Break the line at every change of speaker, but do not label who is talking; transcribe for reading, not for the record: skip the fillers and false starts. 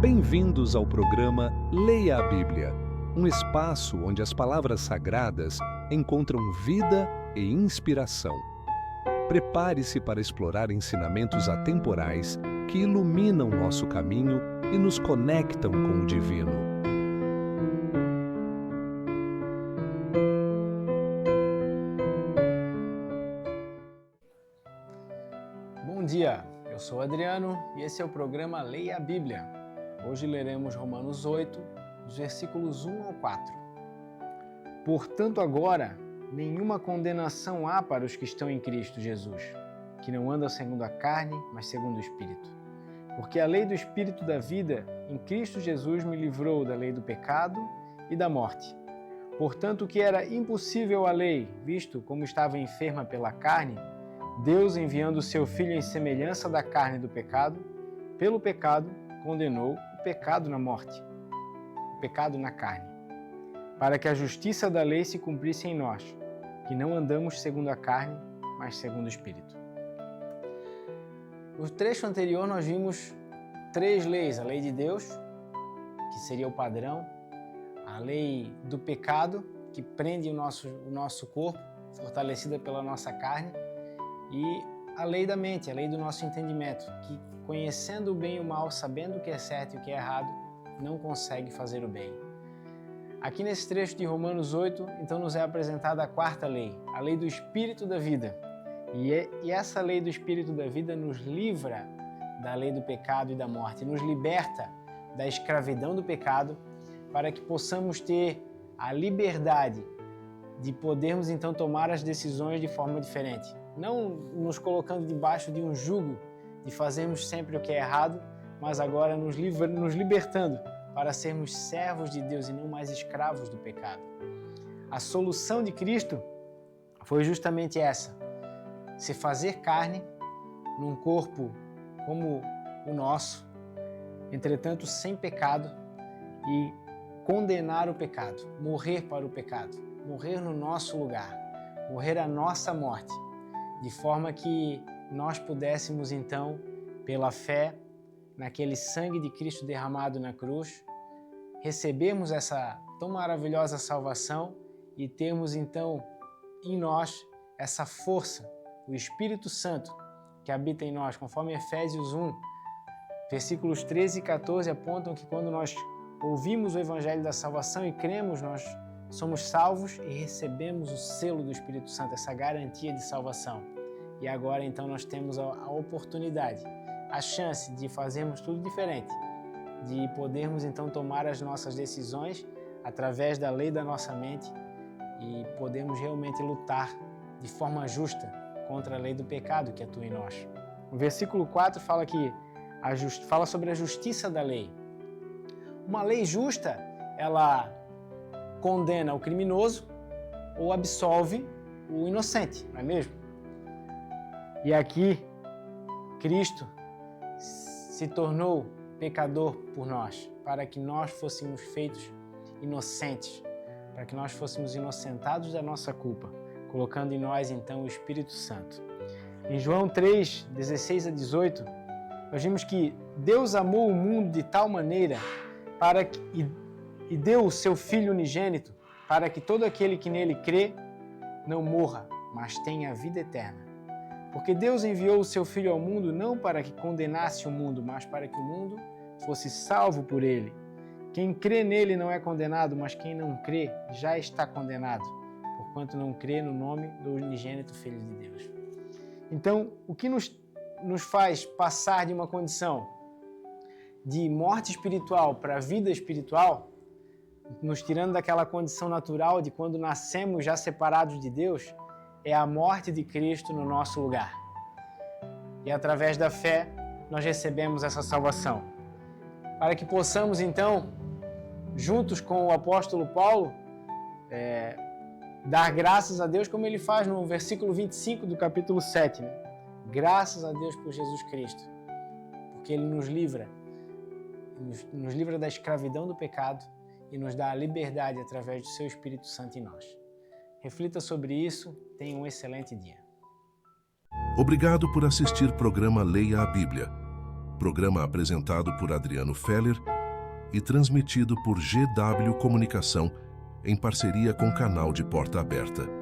Bem-vindos ao programa Leia a Bíblia, um espaço onde as palavras sagradas encontram vida e inspiração. Prepare-se para explorar ensinamentos atemporais que iluminam nosso caminho e nos conectam com o divino.
Bom dia, eu sou Adriano e esse é o programa Leia a Bíblia. Hoje leremos Romanos 8, dos versículos 1 ao 4. Portanto, agora, nenhuma condenação há para os que estão em Cristo Jesus, que não andam segundo a carne, mas segundo o Espírito. Porque a lei do Espírito da vida em Cristo Jesus me livrou da lei do pecado e da morte. Portanto, o que era impossível à lei, visto como estava enferma pela carne, Deus, enviando o seu Filho em semelhança da carne do pecado, pelo pecado, condenou o pecado na morte, o pecado na carne, para que a justiça da lei se cumprisse em nós, que não andamos segundo a carne, mas segundo o Espírito. No trecho anterior nós vimos 3 leis: a lei de Deus, que seria o padrão, a lei do pecado, que prende o nosso corpo, fortalecida pela nossa carne, e a lei da mente, a lei do nosso entendimento, que conhecendo o bem e o mal, sabendo o que é certo e o que é errado, não consegue fazer o bem. Aqui nesse trecho de Romanos 8, então nos é apresentada a 4ª lei, a lei do Espírito da vida. E essa lei do Espírito da vida nos livra da lei do pecado e da morte, nos liberta da escravidão do pecado, para que possamos ter a liberdade de podermos então tomar as decisões de forma diferente. Não nos colocando debaixo de um jugo de fazermos sempre o que é errado, mas agora nos libertando para sermos servos de Deus e não mais escravos do pecado. A solução de Cristo foi justamente essa: se fazer carne num corpo como o nosso, entretanto sem pecado, e condenar o pecado, morrer para o pecado, morrer no nosso lugar, morrer a nossa morte, de forma que nós pudéssemos então, pela fé naquele sangue de Cristo derramado na cruz, recebermos essa tão maravilhosa salvação e termos então em nós essa força, o Espírito Santo que habita em nós, conforme Efésios 1, versículos 13 e 14 apontam que quando nós ouvimos o Evangelho da salvação e cremos, nós somos salvos e recebemos o selo do Espírito Santo, essa garantia de salvação. E agora então nós temos a oportunidade, a chance de fazermos tudo diferente, de podermos então tomar as nossas decisões através da lei da nossa mente e podermos realmente lutar de forma justa contra a lei do pecado que atua em nós. O versículo 4 fala fala sobre a justiça da lei. Uma lei justa, ela condena o criminoso ou absolve o inocente, não é mesmo? E aqui, Cristo se tornou pecador por nós, para que nós fôssemos feitos inocentes, para que nós fôssemos inocentados da nossa culpa, colocando em nós então o Espírito Santo. Em João 3, 16 a 18, nós vimos que Deus amou o mundo de tal maneira e deu o seu Filho unigênito para que todo aquele que nele crê não morra, mas tenha a vida eterna. Porque Deus enviou o seu Filho ao mundo não para que condenasse o mundo, mas para que o mundo fosse salvo por ele. Quem crê nele não é condenado, mas quem não crê já está condenado, porquanto não crê no nome do unigênito Filho de Deus. Então, o que nos faz passar de uma condição de morte espiritual para a vida espiritual, nos tirando daquela condição natural de quando nascemos já separados de Deus, é a morte de Cristo no nosso lugar. E através da fé, nós recebemos essa salvação. Para que possamos, então, juntos com o apóstolo Paulo, dar graças a Deus, como ele faz no versículo 25 do capítulo 7. Né? Graças a Deus por Jesus Cristo, porque ele nos livra da escravidão do pecado e nos dá a liberdade através do seu Espírito Santo em nós. Reflita sobre isso, tenha um excelente dia.
Obrigado por assistir o programa Leia a Bíblia. programa apresentado por Adriano Feller e transmitido por GW Comunicação em parceria com o canal de Porta Aberta.